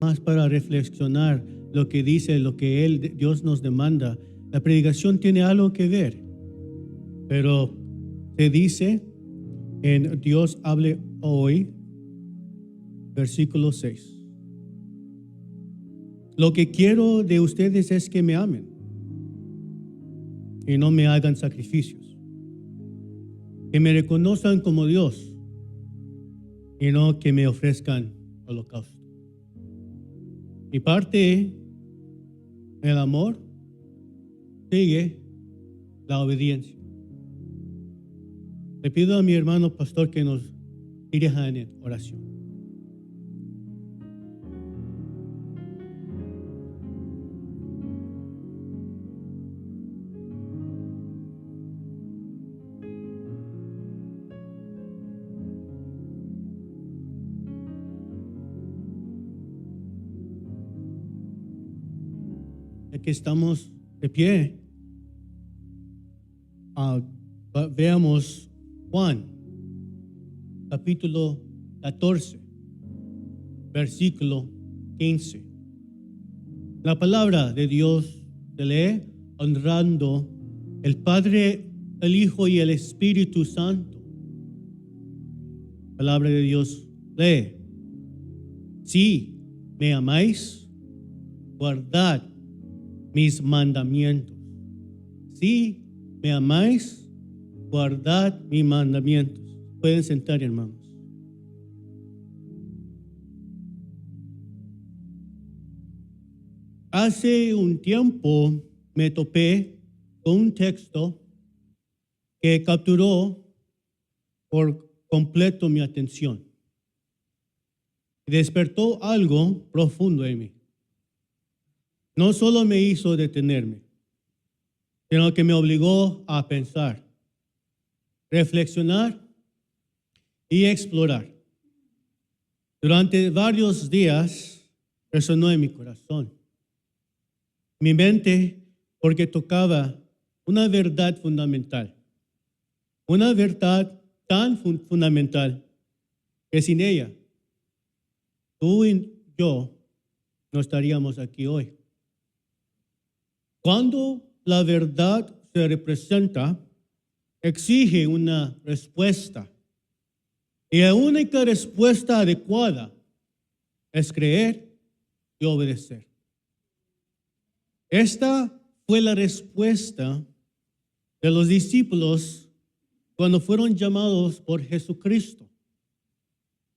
más para reflexionar lo que dice, lo que Dios nos demanda. La predicación tiene algo que ver, pero se dice en Dios hable hoy, versículo 6. Lo que quiero de ustedes es que me amen y no me hagan sacrificios, que me reconozcan como Dios y no que me ofrezcan holocausto. Y parte del amor sigue la obediencia. Le pido a mi hermano pastor que nos dirija en oración. Que estamos de pie, veamos Juan, capítulo 14, versículo 15. La palabra de Dios se lee honrando el Padre, el Hijo y el Espíritu Santo. Palabra de Dios lee: si me amáis, guardad mis mandamientos. Si me amáis, guardad mis mandamientos. Pueden sentar, hermanos. Hace un tiempo me topé con un texto que capturó por completo mi atención. Despertó algo profundo en mí. No solo me hizo detenerme, sino que me obligó a pensar, reflexionar y explorar. Durante varios días resonó en mi corazón, mi mente, porque tocaba una verdad fundamental. Una verdad tan fundamental que sin ella, tú y yo no estaríamos aquí hoy. Cuando la verdad se representa, exige una respuesta. Y la única respuesta adecuada es creer y obedecer. Esta fue la respuesta de los discípulos cuando fueron llamados por Jesucristo.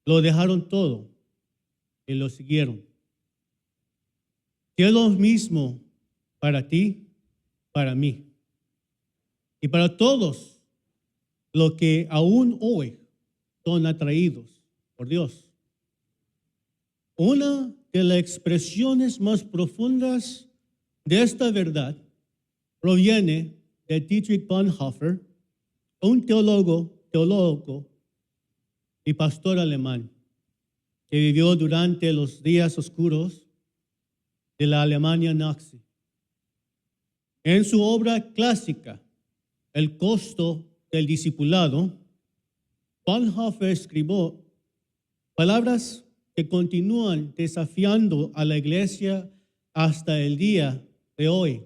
Lo dejaron todo y lo siguieron. Y es lo mismo para ti, para mí y para todos los que aún hoy son atraídos por Dios. Una de las expresiones más profundas de esta verdad proviene de Dietrich Bonhoeffer, un teólogo y pastor alemán que vivió durante los días oscuros de la Alemania nazi. En su obra clásica, El costo del discipulado, Bonhoeffer escribió palabras que continúan desafiando a la iglesia hasta el día de hoy.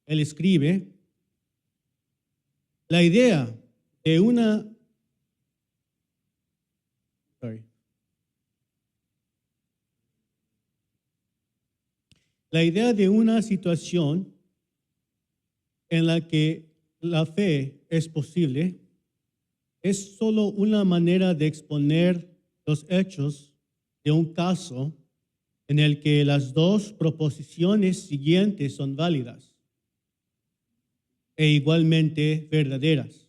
Él escribe: la idea de una situación en la que la fe es posible es solo una manera de exponer los hechos de un caso en el que las dos proposiciones siguientes son válidas e igualmente verdaderas.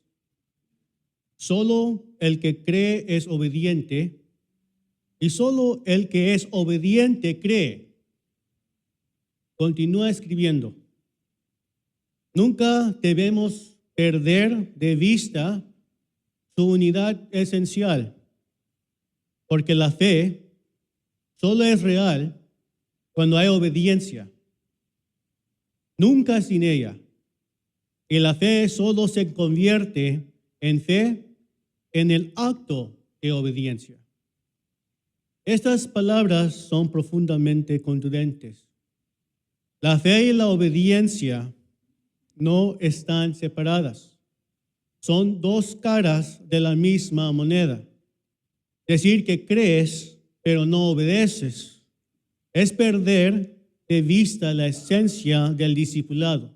Solo el que cree es obediente y solo el que es obediente cree. Continúa escribiendo: nunca debemos perder de vista su unidad esencial, porque la fe solo es real cuando hay obediencia, nunca sin ella. Y la fe solo se convierte en fe en el acto de obediencia. Estas palabras son profundamente contundentes. La fe y la obediencia no están separadas. Son dos caras de la misma moneda. Decir que crees, pero no obedeces, es perder de vista la esencia del discipulado.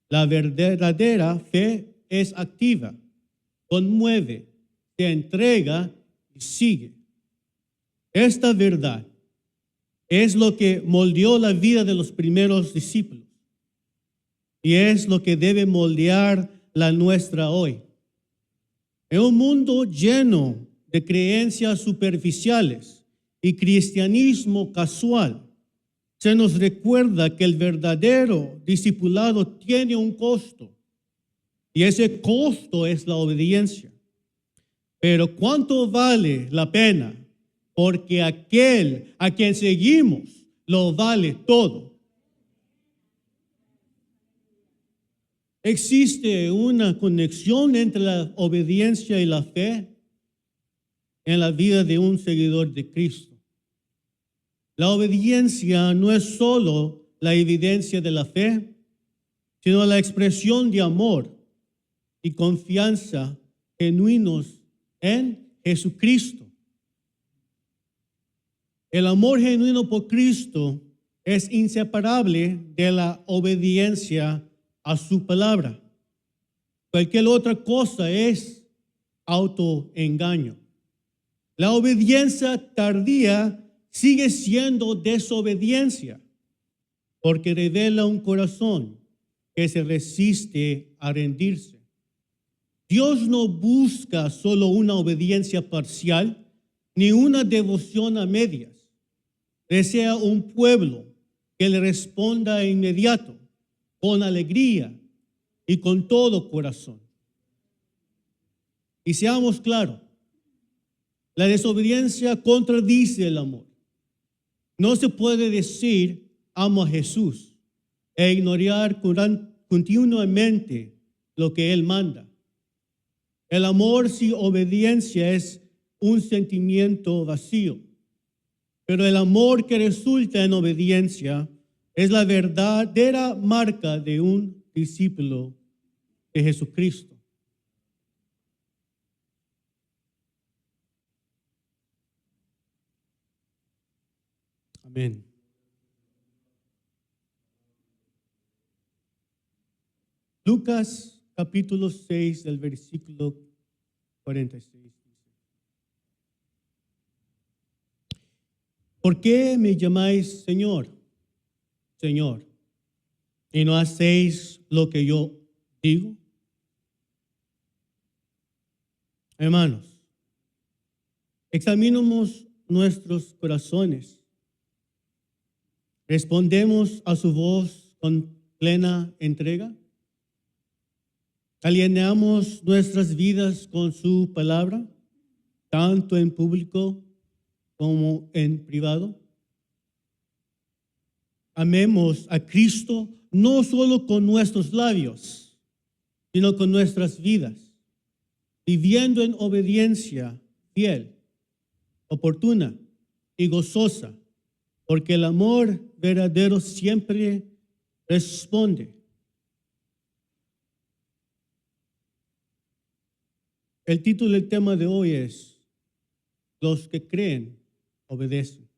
La verdadera fe es activa, conmueve, se entrega y sigue. Esta verdad es lo que moldeó la vida de los primeros discípulos y es lo que debe moldear la nuestra hoy. En un mundo lleno de creencias superficiales y cristianismo casual, se nos recuerda que el verdadero discipulado tiene un costo y ese costo es la obediencia. Pero ¿cuánto vale la pena? Porque aquel a quien seguimos lo vale todo. ¿Existe una conexión entre la obediencia y la fe en la vida de un seguidor de Cristo? La obediencia no es solo la evidencia de la fe, sino la expresión de amor y confianza genuinos en Jesucristo. El amor genuino por Cristo es inseparable de la obediencia a su palabra. Cualquier otra cosa es autoengaño. La obediencia tardía sigue siendo desobediencia porque revela un corazón que se resiste a rendirse. Dios no busca solo una obediencia parcial ni una devoción a medias. Desea un pueblo que le responda de inmediato, con alegría y con todo corazón. Y seamos claros, la desobediencia contradice el amor. No se puede decir amo a Jesús e ignorar continuamente lo que Él manda. El amor sin obediencia es un sentimiento vacío, pero el amor que resulta en obediencia es la verdadera marca de un discípulo de Jesucristo. Amén. Lucas capítulo 6 del versículo 46. ¿Por qué me llamáis Señor, Señor, y no hacéis lo que yo digo? Hermanos, examinemos nuestros corazones. ¿Respondemos a su voz con plena entrega? ¿Alineamos nuestras vidas con su palabra, tanto en público como en privado? Amemos a Cristo no solo con nuestros labios, sino con nuestras vidas, viviendo en obediencia fiel, oportuna y gozosa, porque el amor verdadero siempre responde. El título del tema de hoy es Los que creen, obedecen.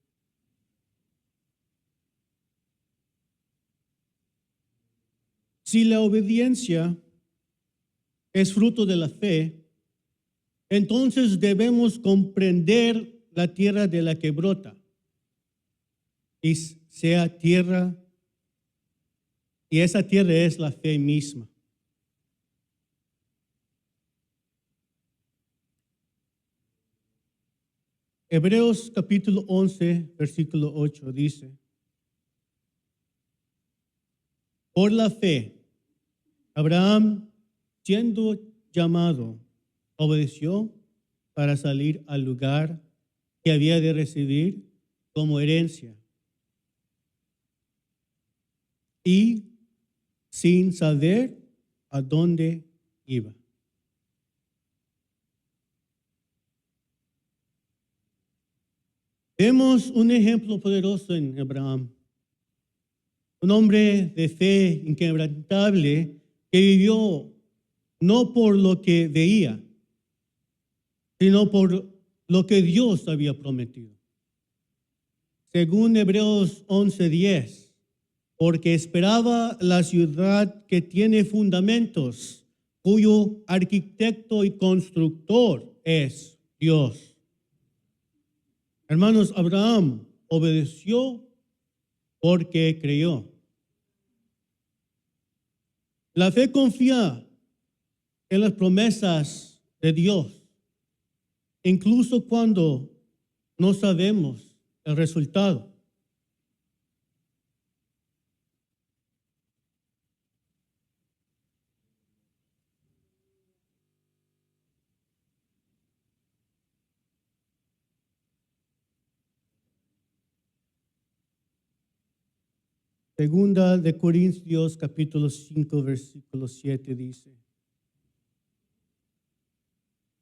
Si la obediencia es fruto de la fe, entonces debemos comprender la tierra de la que brota y sea tierra, y esa tierra es la fe misma. Hebreos capítulo 11, versículo 8 dice: por la fe, Abraham, siendo llamado, obedeció para salir al lugar que había de recibir como herencia. Y sin saber a dónde iba. Vemos un ejemplo poderoso en Abraham, un hombre de fe inquebrantable que vivió no por lo que veía, sino por lo que Dios había prometido. Según Hebreos 11:10, porque esperaba la ciudad que tiene fundamentos, cuyo arquitecto y constructor es Dios. Hermanos, Abraham obedeció porque creyó. La fe confía en las promesas de Dios, incluso cuando no sabemos el resultado. Segunda de Corintios capítulo 5 versículo 7 dice: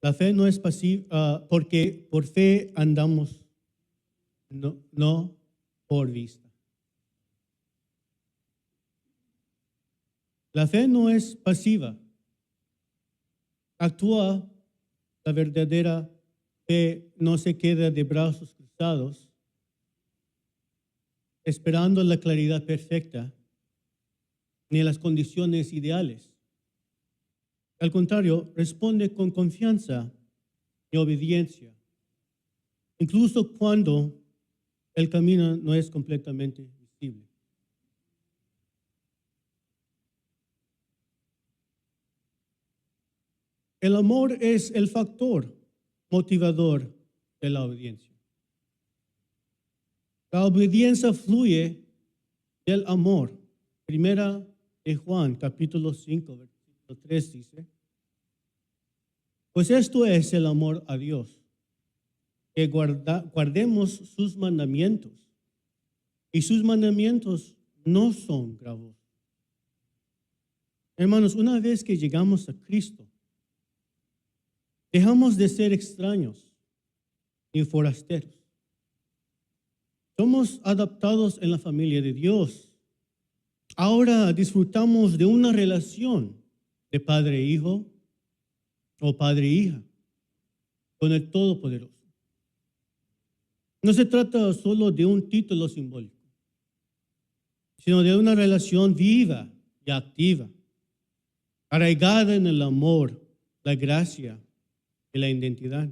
la fe no es pasiva, porque por fe andamos, no por vista. La fe no es pasiva. Actúa. La verdadera fe no se queda de brazos cruzados, esperando la claridad perfecta ni las condiciones ideales. Al contrario, responde con confianza y obediencia, incluso cuando el camino no es completamente visible. El amor es el factor motivador de la obediencia. La obediencia fluye del amor. Primera de Juan, capítulo 5, versículo 3 dice: pues esto es el amor a Dios, que guardemos sus mandamientos. Y sus mandamientos no son gravosos. Hermanos, una vez que llegamos a Cristo, dejamos de ser extraños y forasteros. Somos adaptados en la familia de Dios. Ahora disfrutamos de una relación de padre-hijo o padre-hija con el Todopoderoso. No se trata solo de un título simbólico, sino de una relación viva y activa, arraigada en el amor, la gracia y la identidad.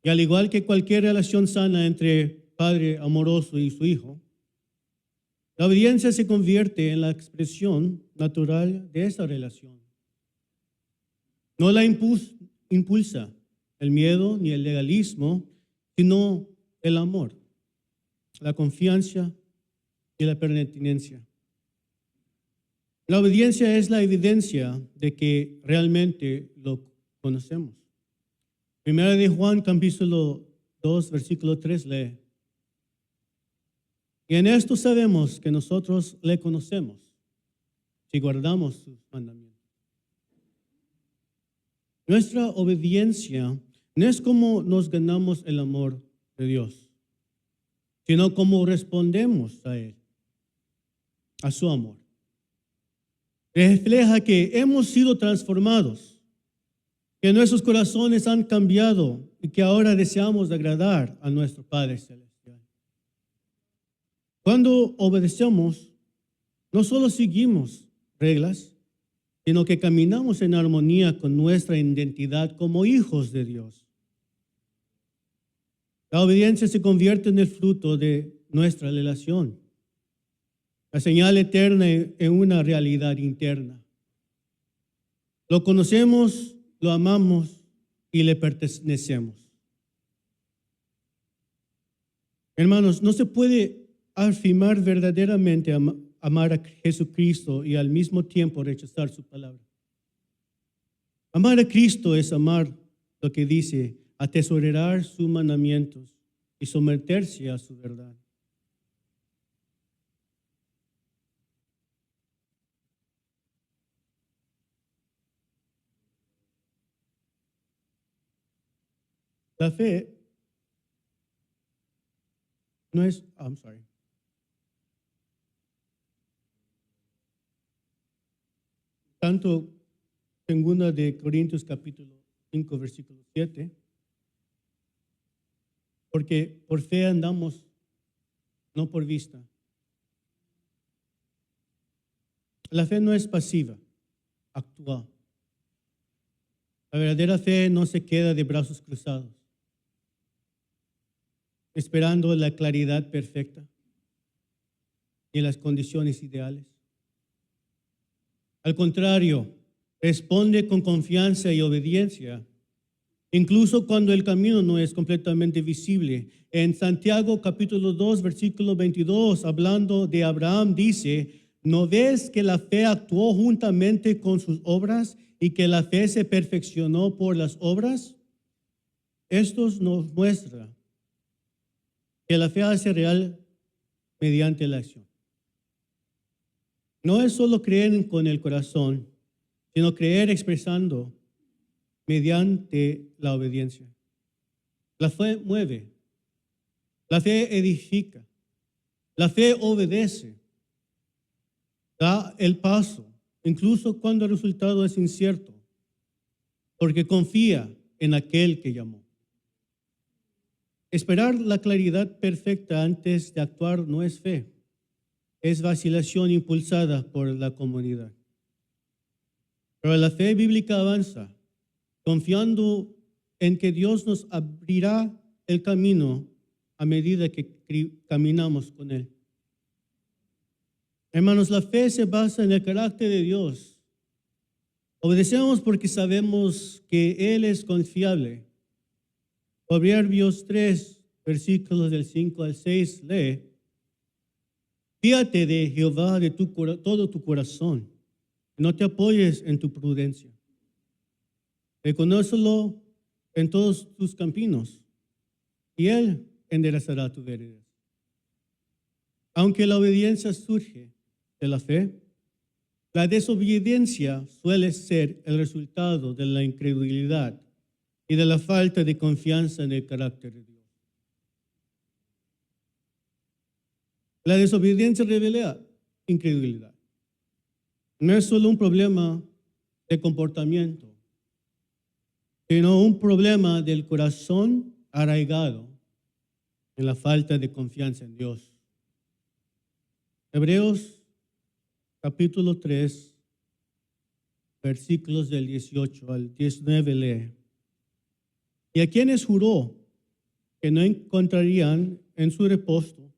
Y al igual que cualquier relación sana entre padre amoroso y su hijo, la obediencia se convierte en la expresión natural de esa relación. No la impulsa el miedo ni el legalismo, sino el amor, la confianza y la pertenencia. La obediencia es la evidencia de que realmente lo conocemos. Primera de Juan, capítulo 2, versículo 3 lee: y en esto sabemos que nosotros le conocemos, si guardamos sus mandamientos. Nuestra obediencia no es como nos ganamos el amor de Dios, sino como respondemos a Él, a su amor. Refleja que hemos sido transformados, que nuestros corazones han cambiado y que ahora deseamos agradar a nuestro Padre Celestial. Cuando obedecemos, no solo seguimos reglas, sino que caminamos en armonía con nuestra identidad como hijos de Dios. La obediencia se convierte en el fruto de nuestra relación, la señal eterna en una realidad interna. Lo conocemos, lo amamos y le pertenecemos. Hermanos, no se puede afirmar verdaderamente amar a Jesucristo y al mismo tiempo rechazar su palabra. Amar a Cristo es amar lo que dice, atesorar sus mandamientos y someterse a su verdad. La fe no es, I'm sorry. Tanto segunda de Corintios capítulo 5, versículo 7, porque por fe andamos, no por vista. La fe no es pasiva, actúa. La verdadera fe no se queda de brazos cruzados, esperando la claridad perfecta y las condiciones ideales. Al contrario, responde con confianza y obediencia, incluso cuando el camino no es completamente visible. En Santiago capítulo 2, versículo 22, hablando de Abraham, dice: ¿no ves que la fe actuó juntamente con sus obras y que la fe se perfeccionó por las obras? Esto nos muestra que la fe hace real mediante la acción. No es solo creer con el corazón, sino creer expresando mediante la obediencia. La fe mueve, la fe edifica, la fe obedece, da el paso, incluso cuando el resultado es incierto, porque confía en aquel que llamó. Esperar la claridad perfecta antes de actuar no es fe, es vacilación impulsada por la comunidad. Pero la fe bíblica avanza, confiando en que Dios nos abrirá el camino a medida que caminamos con Él. Hermanos, la fe se basa en el carácter de Dios. Obedecemos porque sabemos que Él es confiable. Proverbios 3, versículos del 5 al 6, lee: fíate de Jehová de todo tu corazón, no te apoyes en tu prudencia. Reconócelo en todos tus caminos, y Él enderezará tu vereda. Aunque la obediencia surge de la fe, la desobediencia suele ser el resultado de la incredulidad y de la falta de confianza en el carácter de Dios. La desobediencia revela incredulidad. No es solo un problema de comportamiento, sino un problema del corazón arraigado en la falta de confianza en Dios. Hebreos capítulo 3, versículos del 18 al 19 lee: y a quienes juró que no encontrarían en su reposo,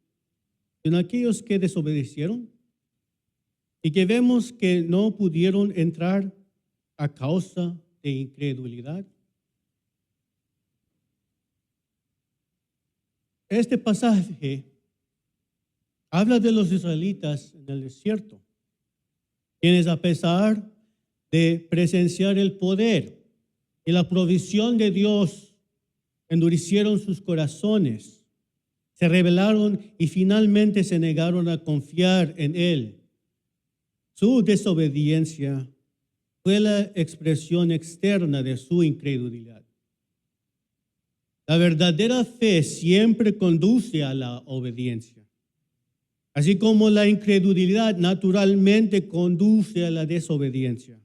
sino aquellos que desobedecieron y que vemos que no pudieron entrar a causa de incredulidad. Este pasaje habla de los israelitas en el desierto, quienes a pesar de presenciar el poder y la provisión de Dios, endurecieron sus corazones, se rebelaron y finalmente se negaron a confiar en Él. Su desobediencia fue la expresión externa de su incredulidad. La verdadera fe siempre conduce a la obediencia, así como la incredulidad naturalmente conduce a la desobediencia.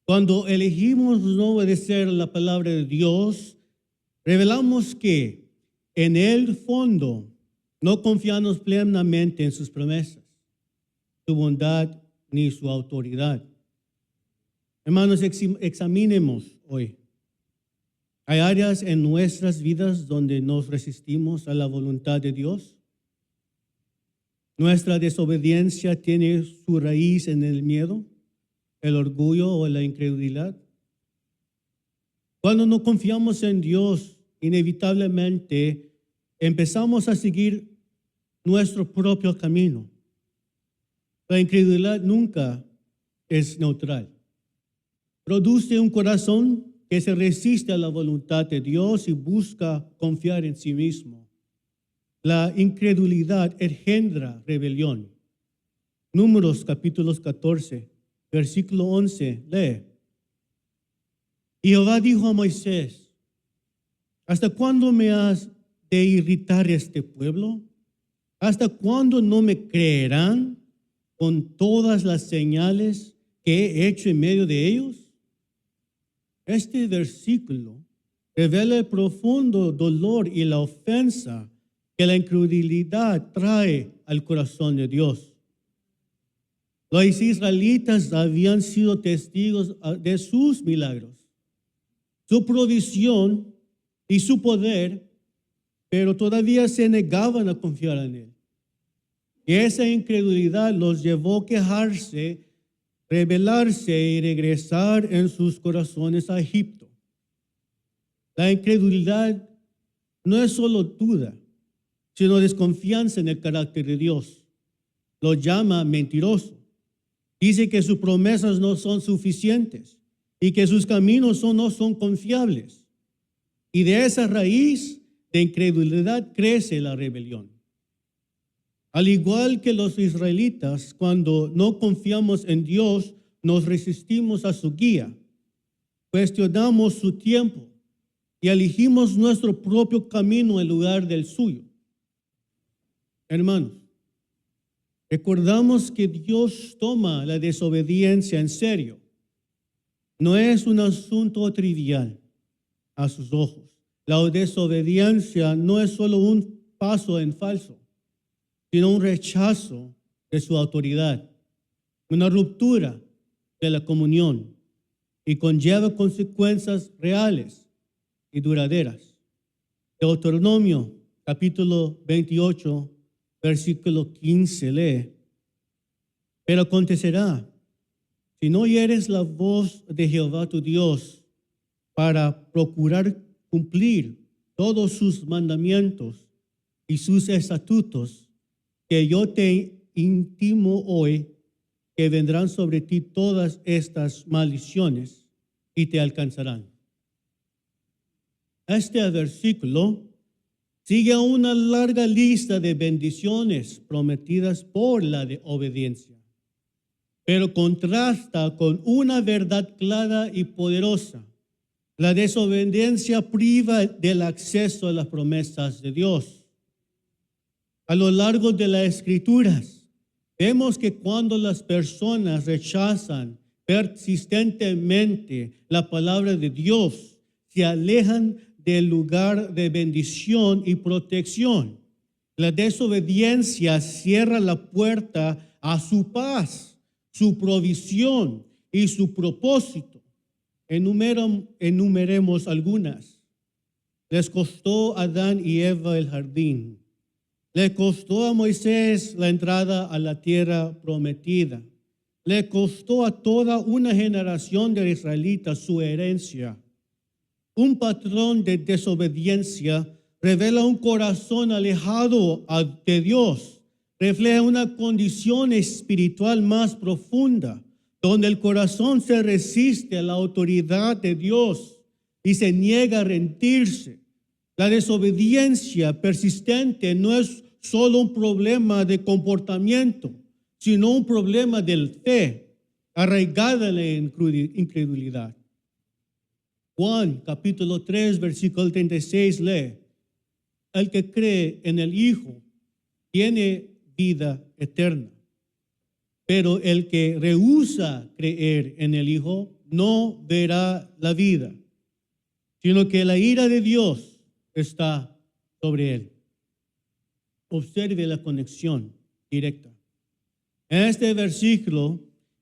Cuando elegimos no obedecer la palabra de Dios, revelamos que en el fondo no confiamos plenamente en sus promesas, su bondad ni su autoridad. Hermanos, examinemos hoy. ¿Hay áreas en nuestras vidas donde nos resistimos a la voluntad de Dios? ¿Nuestra desobediencia tiene su raíz en el miedo, el orgullo o la incredulidad? Cuando no confiamos en Dios, inevitablemente empezamos a seguir nuestro propio camino. La incredulidad nunca es neutral. Produce un corazón que se resiste a la voluntad de Dios y busca confiar en sí mismo. La incredulidad engendra rebelión. Números capítulos 14, versículo 11, lee: y Jehová dijo a Moisés: ¿hasta cuándo me has de irritar a este pueblo? ¿Hasta cuándo no me creerán con todas las señales que he hecho en medio de ellos? Este versículo revela el profundo dolor y la ofensa que la incredulidad trae al corazón de Dios. Los israelitas habían sido testigos de sus milagros, su provisión y su poder, pero todavía se negaban a confiar en él. Y esa incredulidad los llevó a quejarse, rebelarse y regresar en sus corazones a Egipto. La incredulidad no es solo duda, sino desconfianza en el carácter de Dios. Lo llama mentiroso. Dice que sus promesas no son suficientes y que sus caminos no son confiables. Y de esa raíz de incredulidad crece la rebelión. Al igual que los israelitas, cuando no confiamos en Dios, nos resistimos a su guía, cuestionamos su tiempo y elegimos nuestro propio camino en lugar del suyo. Hermanos, recordamos que Dios toma la desobediencia en serio. No es un asunto trivial a sus ojos. La desobediencia no es solo un paso en falso, sino un rechazo de su autoridad, una ruptura de la comunión y conlleva consecuencias reales y duraderas. Deuteronomio capítulo 28, versículo 15 lee: pero acontecerá, si no oyeres la voz de Jehová tu Dios para procurar cumplir todos sus mandamientos y sus estatutos, que yo te intimo hoy, que vendrán sobre ti todas estas maldiciones y te alcanzarán. Este versículo sigue una larga lista de bendiciones prometidas por la obediencia, pero contrasta con una verdad clara y poderosa. La desobediencia priva del acceso a las promesas de Dios. A lo largo de las Escrituras, vemos que cuando las personas rechazan persistentemente la palabra de Dios, se alejan del lugar de bendición y protección. La desobediencia cierra la puerta a su paz, su provisión y su propósito. Enumeremos algunas. Les costó a Adán y Eva el jardín. Le costó a Moisés la entrada a la tierra prometida. Le costó a toda una generación de israelitas su herencia. Un patrón de desobediencia revela un corazón alejado de Dios. Refleja una condición espiritual más profunda, donde el corazón se resiste a la autoridad de Dios y se niega a rendirse. La desobediencia persistente no es solo un problema de comportamiento, sino un problema de fe, arraigada en la incredulidad. Juan capítulo 3, versículo 36 lee: el que cree en el Hijo tiene vida eterna, pero el que rehúsa creer en el Hijo no verá la vida, sino que la ira de Dios está sobre él. Observe la conexión directa. En este versículo,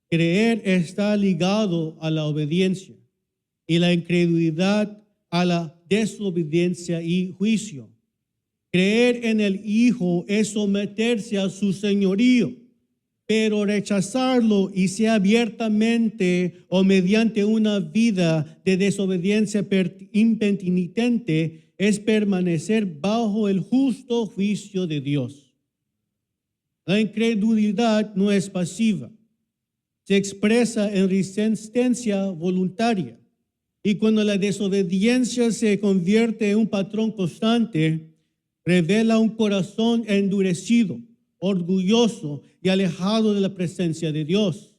creer está ligado a la obediencia y la incredulidad a la desobediencia y juicio. Creer en el Hijo es someterse a su señorío, pero rechazarlo y sea abiertamente o mediante una vida de desobediencia impenitente es permanecer bajo el justo juicio de Dios. La incredulidad no es pasiva, se expresa en resistencia voluntaria. Y cuando la desobediencia se convierte en un patrón constante, revela un corazón endurecido, orgulloso y alejado de la presencia de Dios.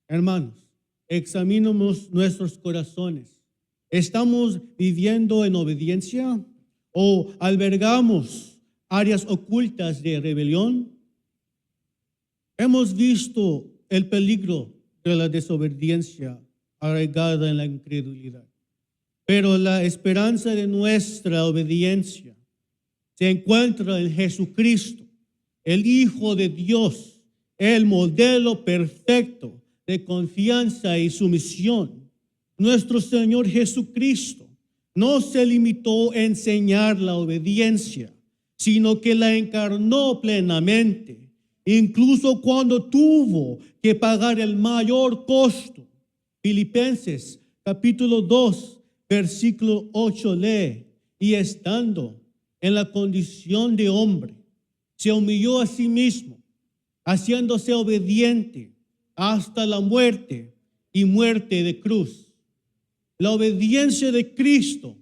Hermanos, examinemos nuestros corazones. ¿Estamos viviendo en obediencia o albergamos áreas ocultas de rebelión. Hemos visto el peligro de la desobediencia arraigada en la incredulidad. Pero la esperanza de nuestra obediencia se encuentra en Jesucristo, el Hijo de Dios, el modelo perfecto de confianza y sumisión. Nuestro Señor Jesucristo no se limitó a enseñar la obediencia, sino que la encarnó plenamente, incluso cuando tuvo que pagar el mayor costo. Filipenses capítulo 2, versículo 8 lee: y estando en la condición de hombre, se humilló a sí mismo, haciéndose obediente hasta la muerte y muerte de cruz. La obediencia de Cristo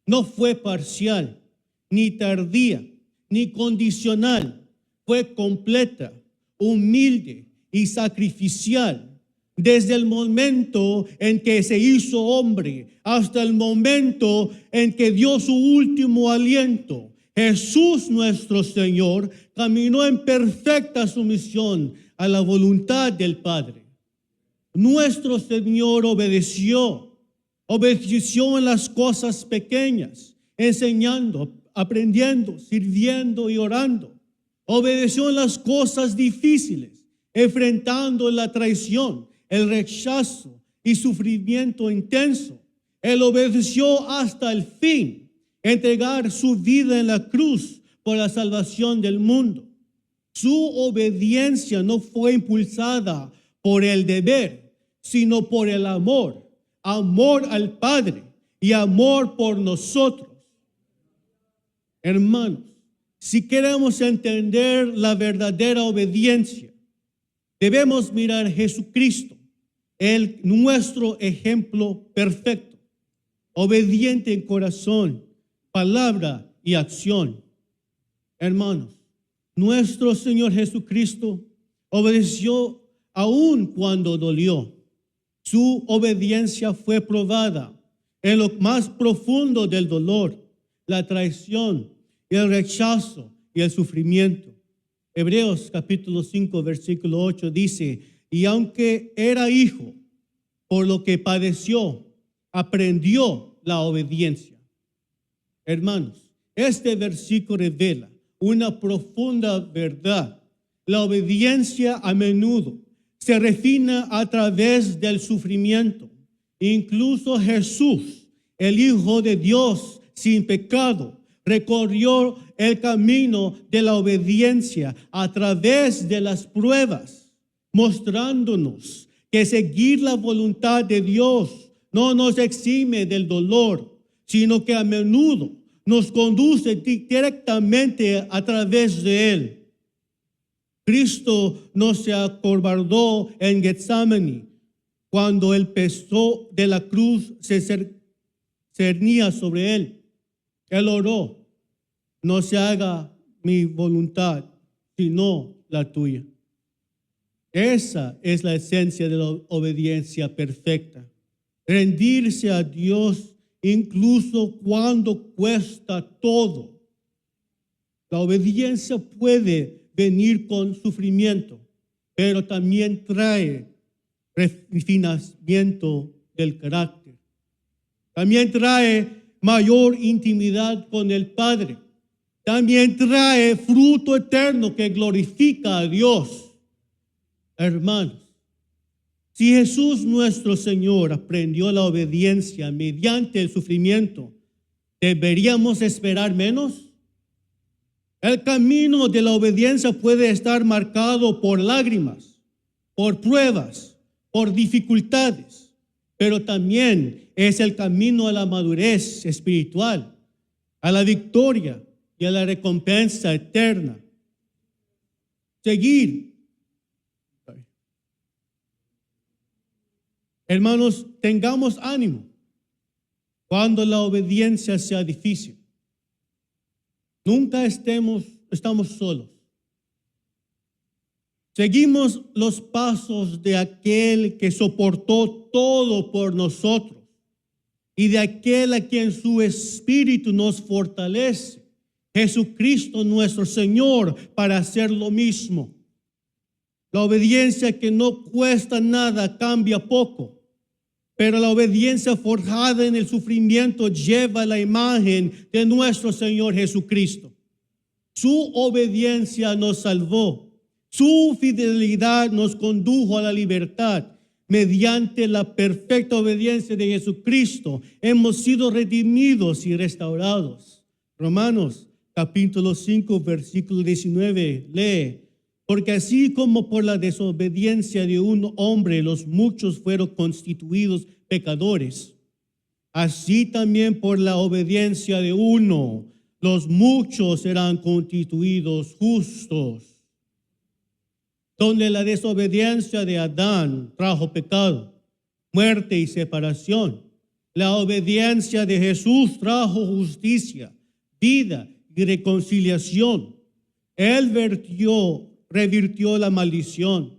no fue parcial, ni tardía, ni condicional. Fue completa, humilde y sacrificial. Desde el momento en que se hizo hombre hasta el momento en que dio su último aliento, Jesús nuestro Señor caminó en perfecta sumisión a la voluntad del Padre. Nuestro Señor obedeció en las cosas pequeñas, enseñando, aprendiendo, sirviendo y orando. Obedeció en las cosas difíciles, enfrentando la traición, el rechazo y sufrimiento intenso. Él obedeció hasta el fin, entregar su vida en la cruz por la salvación del mundo. Su obediencia no fue impulsada por el deber, sino por el amor al Padre y amor por nosotros. Hermanos, si queremos entender la verdadera obediencia, debemos mirar a Jesucristo, nuestro ejemplo perfecto, obediente en corazón, palabra y acción. Hermanos, nuestro Señor Jesucristo obedeció aun cuando dolió. Su obediencia fue probada en lo más profundo del dolor, la traición, el rechazo y el sufrimiento. Hebreos capítulo 5, versículo 8 dice: y aunque era hijo, por lo que padeció, aprendió la obediencia. Hermanos, este versículo revela una profunda verdad. La obediencia a menudo se refina a través del sufrimiento. Incluso Jesús, el Hijo de Dios sin pecado, recorrió el camino de la obediencia a través de las pruebas, mostrándonos que seguir la voluntad de Dios no nos exime del dolor, sino que a menudo nos conduce directamente a través de él. Cristo no se acobardó en Getsemaní cuando el peso de la cruz se cernía sobre él. Él oró: no se haga mi voluntad, sino la tuya. Esa es la esencia de la obediencia perfecta. Rendirse a Dios incluso cuando cuesta todo. La obediencia puede venir con sufrimiento, pero también trae refinamiento del carácter. También trae mayor intimidad con el Padre. También trae fruto eterno que glorifica a Dios. Hermanos, si Jesús nuestro Señor aprendió la obediencia mediante el sufrimiento, ¿deberíamos esperar menos? El camino de la obediencia puede estar marcado por lágrimas, por pruebas, por dificultades, pero también es el camino a la madurez espiritual, a la victoria y a la recompensa eterna. Hermanos, tengamos ánimo cuando la obediencia sea difícil. Nunca estamos solos. Seguimos los pasos de aquel que soportó todo por nosotros. y de aquel a quien su Espíritu nos fortalece, Jesucristo nuestro Señor, para hacer lo mismo. La obediencia que no cuesta nada cambia poco, pero la obediencia forjada en el sufrimiento lleva la imagen de nuestro Señor Jesucristo. Su obediencia nos salvó. Su fidelidad nos condujo a la libertad. Mediante la perfecta obediencia de Jesucristo hemos sido redimidos y restaurados. Romanos capítulo 5, versículo 19, lee: porque así como por la desobediencia de un hombre los muchos fueron constituidos pecadores, así también por la obediencia de uno los muchos serán constituidos justos. Donde la desobediencia de Adán trajo pecado, muerte y separación, la obediencia de Jesús trajo justicia, vida y reconciliación. Él revirtió la maldición,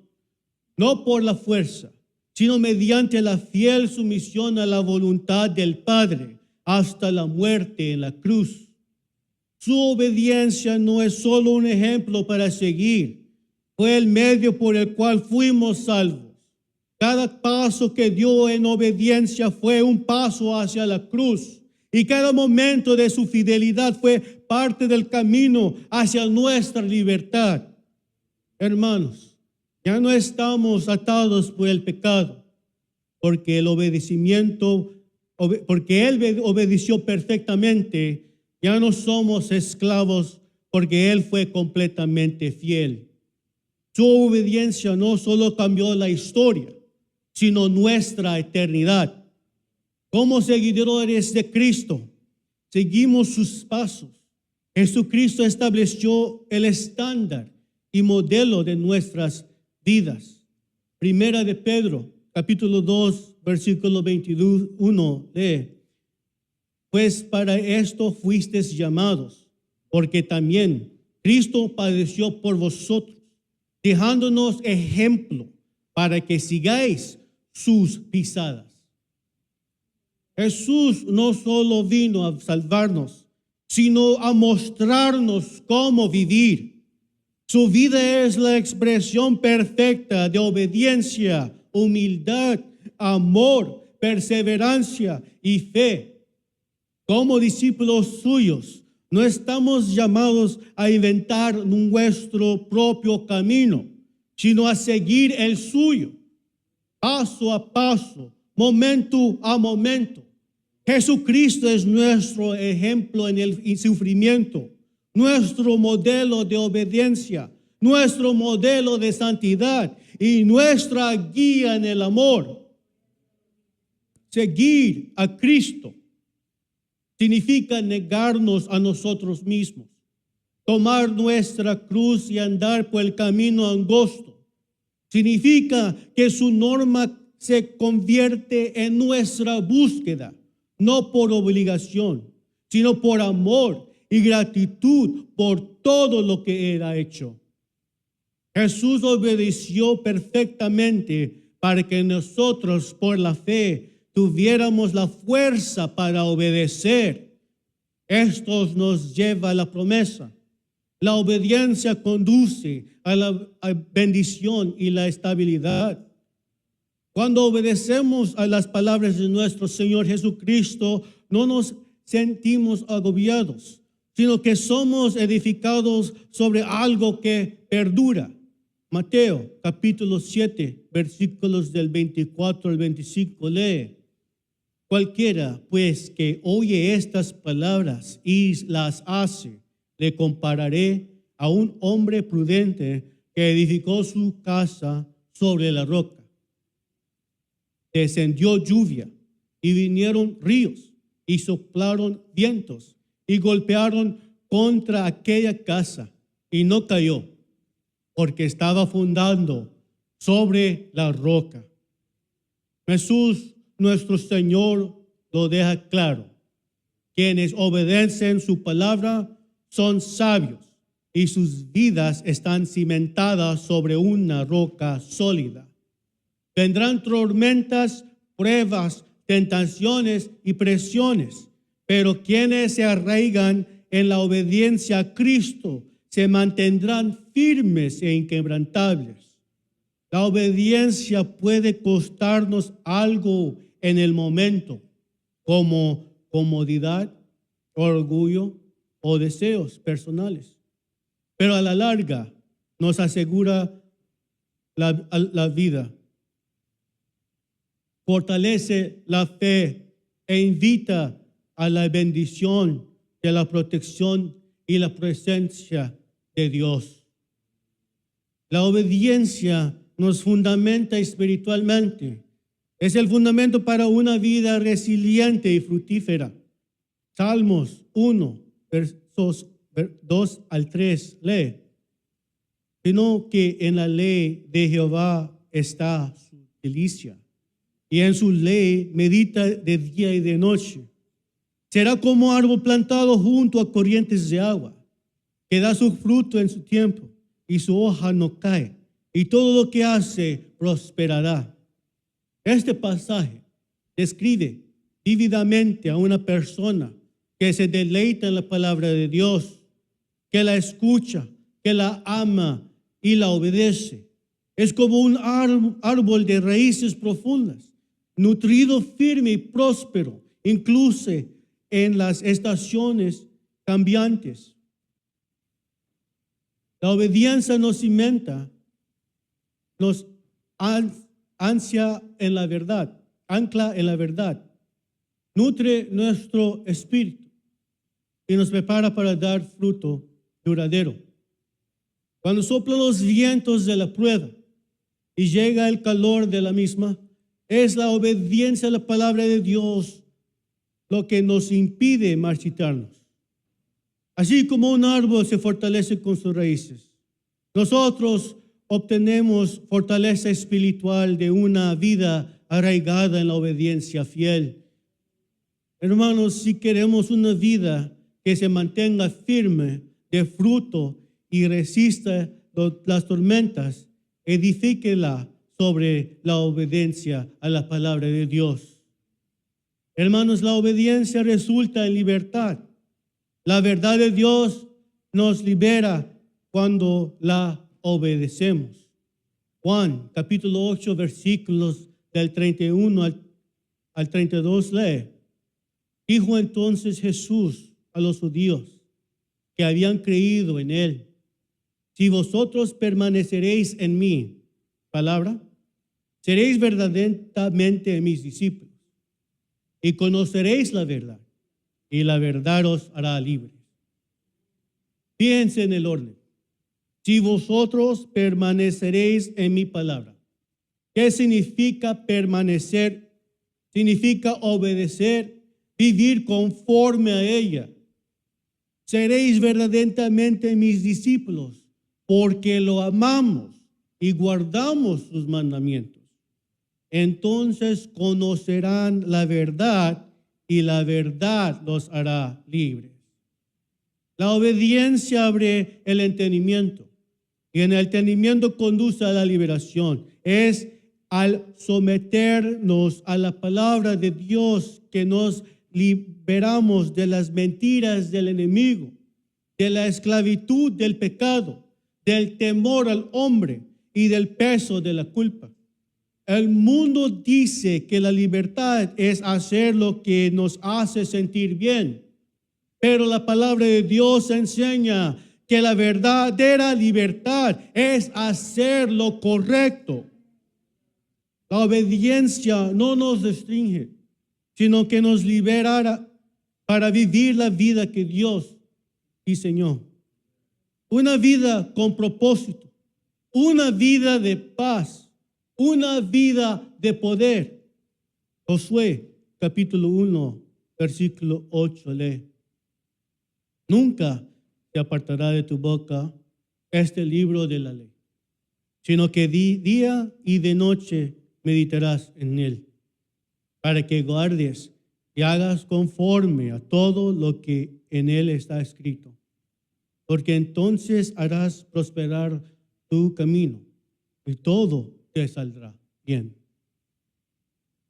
no por la fuerza, sino mediante la fiel sumisión a la voluntad del Padre hasta la muerte en la cruz. Su obediencia no es solo un ejemplo para seguir, fue el medio por el cual fuimos salvos. Cada paso que dio en obediencia fue un paso hacia la cruz, y cada momento de su fidelidad fue parte del camino hacia nuestra libertad. Hermanos, ya no estamos atados por el pecado, porque Él obedeció perfectamente. Ya no somos esclavos, porque Él fue completamente fiel. Su obediencia no solo cambió la historia, sino nuestra eternidad. Como seguidores de Cristo, seguimos sus pasos. Jesucristo estableció el estándar y modelo de nuestras vidas. Primera de Pedro, capítulo 2, versículo 21, lee: pues para esto fuisteis llamados, porque también Cristo padeció por vosotros, dejándonos ejemplo para que sigáis sus pisadas. Jesús no solo vino a salvarnos, sino a mostrarnos cómo vivir. Su vida es la expresión perfecta de obediencia, humildad, amor, perseverancia y fe. Como discípulos suyos, no estamos llamados a inventar nuestro propio camino, sino a seguir el suyo, paso a paso, momento a momento. Jesucristo es nuestro ejemplo en el sufrimiento, nuestro modelo de obediencia, nuestro modelo de santidad y nuestra guía en el amor. Seguir a Cristo significa negarnos a nosotros mismos, tomar nuestra cruz y andar por el camino angosto. Significa que su norma se convierte en nuestra búsqueda, no por obligación, sino por amor y gratitud por todo lo que Él ha hecho. Jesús obedeció perfectamente para que nosotros, por la fe, tuviéramos la fuerza para obedecer. Esto nos lleva a la promesa. La obediencia conduce a la bendición y la estabilidad. Cuando obedecemos a las palabras de nuestro Señor Jesucristo, no nos sentimos agobiados, sino que somos edificados sobre algo que perdura. Mateo capítulo 7, versículos del 24 al 25, lee: cualquiera pues que oye estas palabras y las hace, le compararé a un hombre prudente que edificó su casa sobre la roca. Descendió lluvia y vinieron ríos y soplaron vientos y golpearon contra aquella casa y no cayó, porque estaba fundando sobre la roca. Jesús, nuestro Señor, lo deja claro. Quienes obedecen su palabra son sabios y sus vidas están cimentadas sobre una roca sólida. Vendrán tormentas, pruebas, tentaciones y presiones. Pero quienes se arraigan en la obediencia a Cristo se mantendrán firmes e inquebrantables. La obediencia puede costarnos algo en el momento, como comodidad, orgullo o deseos personales. Pero a la larga nos asegura la vida, fortalece la fe e invita a la bendición de la protección y la presencia de Dios. La obediencia nos fundamenta espiritualmente. Es el fundamento para una vida resiliente y fructífera. Salmos 1, versos 2 al 3, lee. Sino que en la ley de Jehová está su delicia, y en su ley medita de día y de noche. Será como árbol plantado junto a corrientes de agua, que da su fruto en su tiempo, y su hoja no cae, y todo lo que hace prosperará. Este pasaje describe vívidamente a una persona que se deleita en la palabra de Dios, que la escucha, que la ama y la obedece. Es como un árbol de raíces profundas, nutrido, firme y próspero, incluso en las estaciones cambiantes. La obediencia nos cimenta, nos ansia en la verdad, ancla en la verdad, nutre nuestro espíritu y nos prepara para dar fruto duradero. Cuando soplan los vientos de la prueba y llega el calor de la misma, es la obediencia a la palabra de Dios lo que nos impide marchitarnos. Así como un árbol se fortalece con sus raíces, nosotros obtenemos fortaleza espiritual de una vida arraigada en la obediencia fiel. Hermanos, si queremos una vida que se mantenga firme, de fruto y resista las tormentas, edifíquela sobre la obediencia a la palabra de Dios. Hermanos, la obediencia resulta en libertad. La verdad de Dios nos libera cuando la obedecemos. Juan, capítulo 8, versículos del 31 al 32, lee. Dijo entonces Jesús a los judíos que habían creído en él: si vosotros permaneceréis en mi palabra, seréis verdaderamente mis discípulos y conoceréis la verdad, y la verdad os hará libres. Fíjense en el orden. Si vosotros permaneceréis en mi palabra. ¿Qué significa permanecer? Significa obedecer, vivir conforme a ella. Seréis verdaderamente mis discípulos, porque lo amamos y guardamos sus mandamientos. Entonces conocerán la verdad y la verdad los hará libres. La obediencia abre el entendimiento y en el entendimiento conduce a la liberación. Es al someternos a la palabra de Dios que nos liberamos de las mentiras del enemigo, de la esclavitud del pecado, del temor al hombre y del peso de la culpa. El mundo dice que la libertad es hacer lo que nos hace sentir bien, pero la palabra de Dios enseña que la verdadera libertad es hacer lo correcto. La obediencia no nos restringe, sino que nos libera para vivir la vida que Dios diseñó. Una vida con propósito, una vida de paz, una vida de poder. Josué, capítulo 1, versículo 8, lee. Nunca se apartará de tu boca este libro de la ley, sino que día y de noche meditarás en él, para que guardes y hagas conforme a todo lo que en él está escrito, porque entonces harás prosperar tu camino y todo te saldrá bien.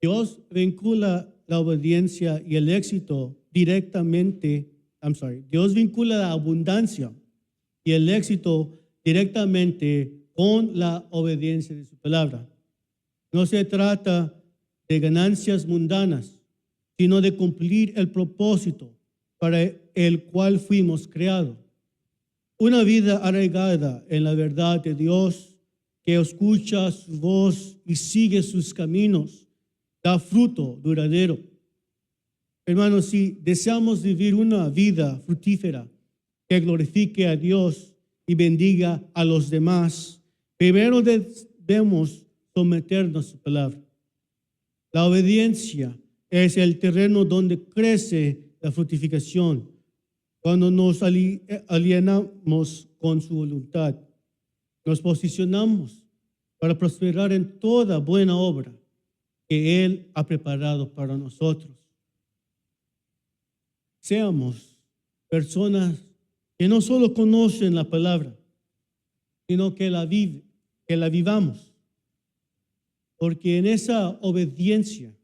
Dios vincula la obediencia y el éxito directamente, Dios vincula la abundancia y el éxito directamente con la obediencia de su palabra. No se trata de ganancias mundanas, sino de cumplir el propósito para el cual fuimos creados. Una vida arraigada en la verdad de Dios, que escucha su voz y sigue sus caminos, da fruto duradero. Hermanos, si deseamos vivir una vida fructífera que glorifique a Dios y bendiga a los demás, primero debemos someternos a su palabra. La obediencia es el terreno donde crece la fructificación. Cuando nos alienamos con su voluntad, nos posicionamos para prosperar en toda buena obra que Él ha preparado para nosotros. Seamos personas que no solo conocen la palabra, sino que la vivamos. Porque en esa obediencia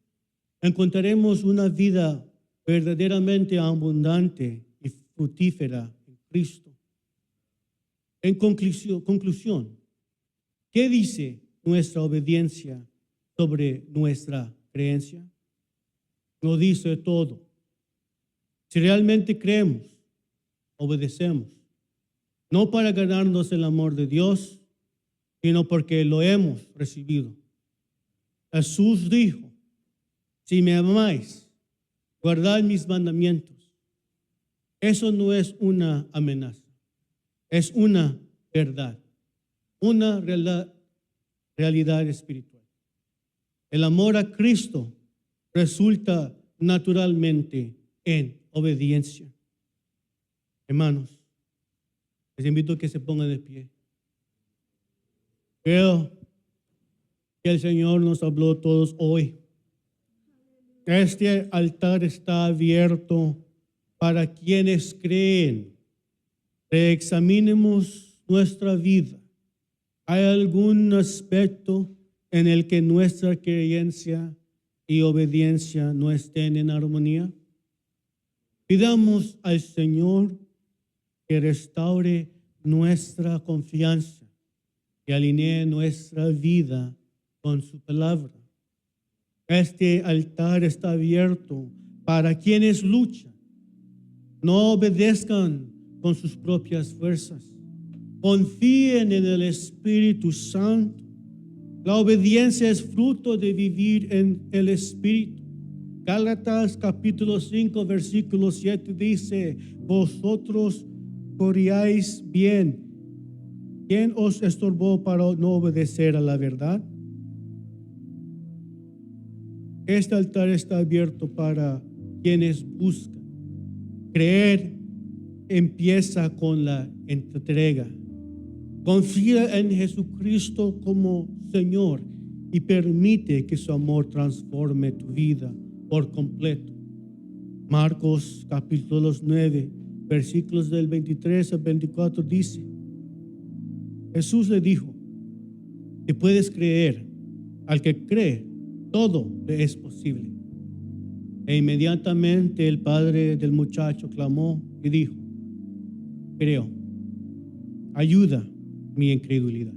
encontraremos una vida verdaderamente abundante y fructífera en Cristo. En conclusión, ¿qué dice nuestra obediencia sobre nuestra creencia? Lo dice todo. Si realmente creemos, obedecemos, no para ganarnos el amor de Dios, sino porque lo hemos recibido. Jesús dijo, si me amáis, guardad mis mandamientos. Eso no es una amenaza, es una verdad, una realidad espiritual. El amor a Cristo resulta naturalmente en obediencia. Hermanos, les invito a que se pongan de pie. Creo que el Señor nos habló a todos hoy. Este altar está abierto para quienes creen. Reexaminemos nuestra vida. ¿Hay algún aspecto en el que nuestra creencia y obediencia no estén en armonía? Pidamos al Señor que restaure nuestra confianza y alinee nuestra vida con su palabra. Este altar está abierto para quienes luchan. No obedezcan con sus propias fuerzas. Confíen en el Espíritu Santo. La obediencia es fruto de vivir en el Espíritu. Gálatas capítulo 5, versículo 7 dice, vosotros corríais bien. ¿Quién os estorbó para no obedecer a la verdad? Este altar está abierto para quienes buscan. Creer empieza con la entrega. Confía en Jesucristo como Señor y permite que su amor transforme tu vida por completo. Marcos capítulo 9, versículos del 23 al 24 dice, Jesús le dijo, si puedes creer, al que cree, todo le es posible. E inmediatamente el padre del muchacho clamó y dijo, creo, ayuda mi incredulidad.